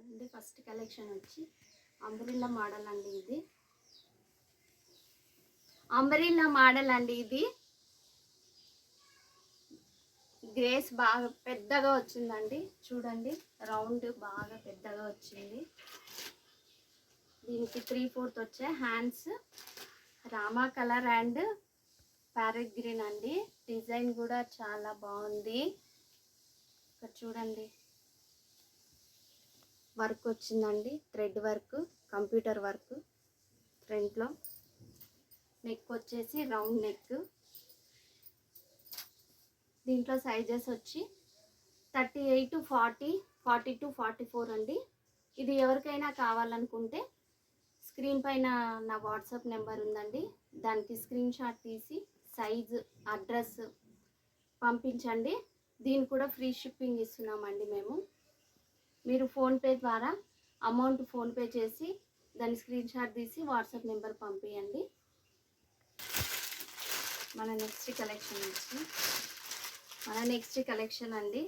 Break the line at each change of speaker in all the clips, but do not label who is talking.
అండి first collection వచ్చి umbrella model అండి. ఇది అంబ్రెల్లా మోడల్ అండి. ఇది గ్రేస్ బాగా పెద్దగా వచ్చిందండి. చూడండి రౌండ్ బాగా పెద్దగా వచ్చింది. దీనికి 3/4 వచ్చే hands, Rama colour and parrot green అండి. డిజైన్ కూడా చాలా బాగుంది. ఇక్కడ చూడండి వర్క్ వచ్చిందండి, థ్రెడ్ వర్క్, కంప్యూటర్ వర్క్. ఫ్రంట్లో నెక్ వచ్చేసి రౌండ్ నెక్. దీంట్లో సైజెస్ వచ్చి 38 to 40, 40 to 44 అండి. ఇది ఎవరికైనా కావాలనుకుంటే స్క్రీన్ పైన నా వాట్సాప్ నెంబర్ ఉందండి, దానికి స్క్రీన్ షాట్ తీసి సైజు అడ్రస్ పంపించండి. దీన్ని కూడా ఫ్రీ షిప్పింగ్ ఇస్తున్నామండి మేము. మీరు ఫోన్పే ద్వారా అమౌంట్ ఫోన్పే చేసి దాని స్క్రీన్ షాట్ తీసి వాట్సాప్ నెంబర్ పంపించండి. మన నెక్స్ట్ కలెక్షన్ అండి.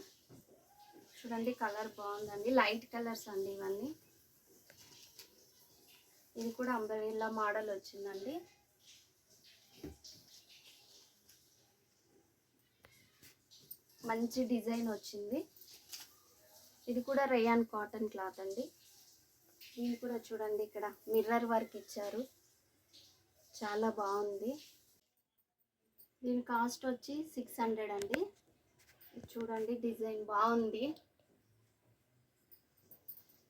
చూడండి కలర్ బాగుందండి, లైట్ కలర్స్ అండి ఇవన్నీ. ఇది కూడా అంబ్రెల్లా మోడల్ వచ్చిందండి. మంచి డిజైన్ వచ్చింది. ఇది కూడా రేయాన్ కాటన్ క్లాత్ అండి. దీన్ని కూడా చూడండి ఇక్కడ మిర్రర్ వర్క్ ఇచ్చారు, చాలా బాగుంది. దీని కాస్ట్ వచ్చి 600 అండి. చూడండి డిజైన్ బాగుంది.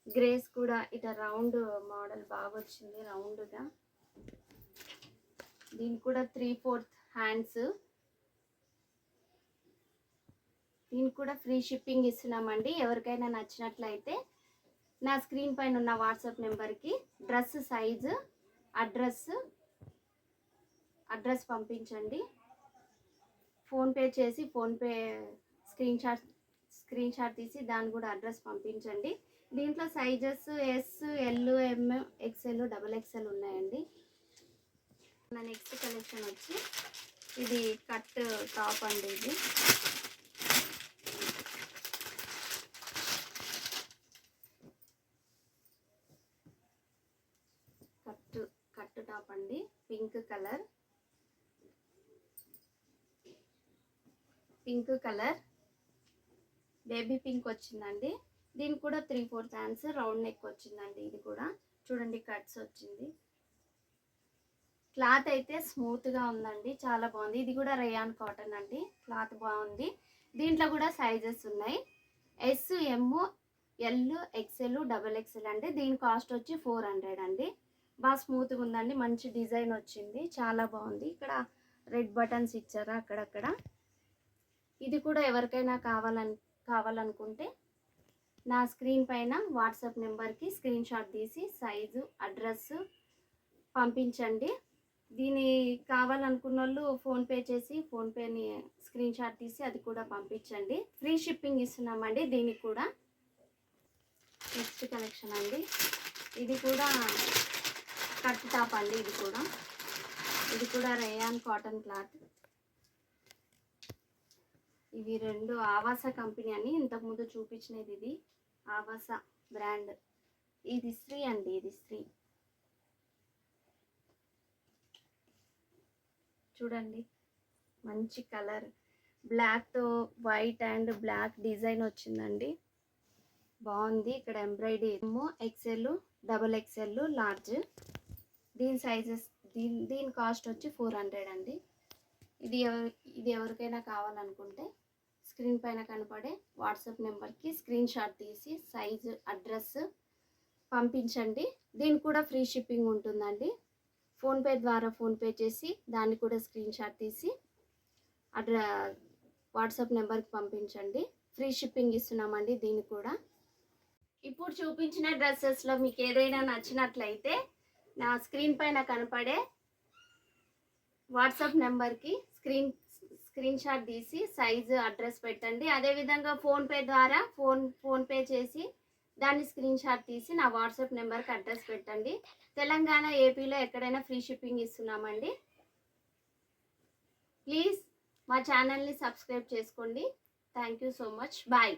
గ్రేస్ కూడా ఇట్లా రౌండ్ మోడల్ బాగా వచ్చింది, రౌండ్గా. దీనికి కూడా 3/4 హ్యాండ్స్. దీనికి కూడా ఫ్రీ షిప్పింగ్ ఇస్తున్నామండి. ఎవరికైనా నచ్చినట్లయితే నా స్క్రీన్ పైన ఉన్న వాట్సాప్ నెంబర్కి డ్రెస్ సైజు అడ్రస్ పంపించండి. ఫోన్పే చేసి ఫోన్పే స్క్రీన్ షాట్ తీసి దాన్ని కూడా అడ్రస్ పంపించండి. దీంట్లో సైజెస్ ఎస్, ఎల్, ఎం, ఎక్స్ఎల్, XXL ఉన్నాయండి. నా నెక్స్ట్ కలెక్షన్ వచ్చి ఇది కట్ టాప్ అండి. ఇది కట్ టాప్ అండి, పింక్ కలర్ బేబీ పింక్ వచ్చిందండి. దీనికి కూడా 3/4 హ్యాండ్స్, రౌండ్ నెక్ వచ్చిందండి. ఇది కూడా చూడండి కట్స్ వచ్చింది. క్లాత్ అయితే స్మూత్గా ఉందండి, చాలా బాగుంది. ఇది కూడా రేయాన్ కాటన్ అండి, క్లాత్ బాగుంది. దీంట్లో కూడా సైజెస్ ఉన్నాయి, ఎస్, ఎమ్, ఎల్, XL, XXL అండి. దీని కాస్ట్ వచ్చి 400 అండి. బాగా స్మూత్గా ఉందండి, మంచి డిజైన్ వచ్చింది, చాలా బాగుంది. ఇక్కడ రెడ్ బటన్స్ ఇచ్చారా అక్కడక్కడ. ఇది కూడా ఎవరికైనా కావాలనుకుంటే నా స్క్రీన్ పైన వాట్సాప్ నెంబర్కి స్క్రీన్ షాట్ తీసి సైజు అడ్రస్ పంపించండి. దీని కావాలనుకున్న వాళ్ళు ఫోన్పే చేసి ఫోన్పేని స్క్రీన్ షాట్ తీసి అది కూడా పంపించండి. ఫ్రీ షిప్పింగ్ ఇస్తున్నామండి దీనికి కూడా. నెక్స్ట్ కలెక్షన్ అండి. ఇది కూడా కట్ టాప్ అండి. ఇది కూడా రేయాన్ కాటన్ క్లాత్. ఇవి రెండు ఆవాస కంపెనీ అని ఇంతకుముందు చూపించినది. ఇది ఆవాస బ్రాండ్. ఇది స్త్రీ అండి, ఇది స్త్రీ. చూడండి మంచి కలర్, బ్లాక్తో వైట్ అండ్ బ్లాక్ డిజైన్ వచ్చిందండి, బాగుంది. ఇక్కడ ఎంబ్రాయిడరీ ఏమో XL, XXL, లార్జ్. దీని సైజెస్ దీని కాస్ట్ వచ్చి 400 అండి. ఇది ఎవరికైనా కావాలనుకుంటే స్క్రీన్ పైన కనపడే వాట్సాప్ నెంబర్కి స్క్రీన్ షాట్ తీసి సైజు అడ్రస్ పంపించండి. దీనికి కూడా ఫ్రీ షిప్పింగ్ ఉంటుందండి. ఫోన్పే ద్వారా ఫోన్పే చేసి దాన్ని కూడా స్క్రీన్ షాట్ తీసి వాట్సాప్ నెంబర్కి పంపించండి. ఫ్రీ షిప్పింగ్ ఇస్తున్నామండి దీనికి కూడా. ఇప్పుడు చూపించిన డ్రెస్సెస్లో మీకు ఏదైనా నచ్చినట్లయితే నా స్క్రీన్ పైన కనపడే వాట్సాప్ నెంబర్కి స్క్రీన్ షాట్ తీసి సైజు అడ్రస్ పెట్టండి. అదేవిధంగా ఫోన్పే ద్వారా ఫోన్పే చేసి దాన్ని స్క్రీన్ షాట్ తీసి నా వాట్సాప్ నెంబర్కి అడ్రస్ పెట్టండి. తెలంగాణ, ఏపీలో ఎక్కడైనా ఫ్రీ షిప్పింగ్ ఇస్తున్నామండి. ప్లీజ్ మా ఛానల్ని సబ్స్క్రైబ్ చేసుకోండి. Thank you so much. Bye.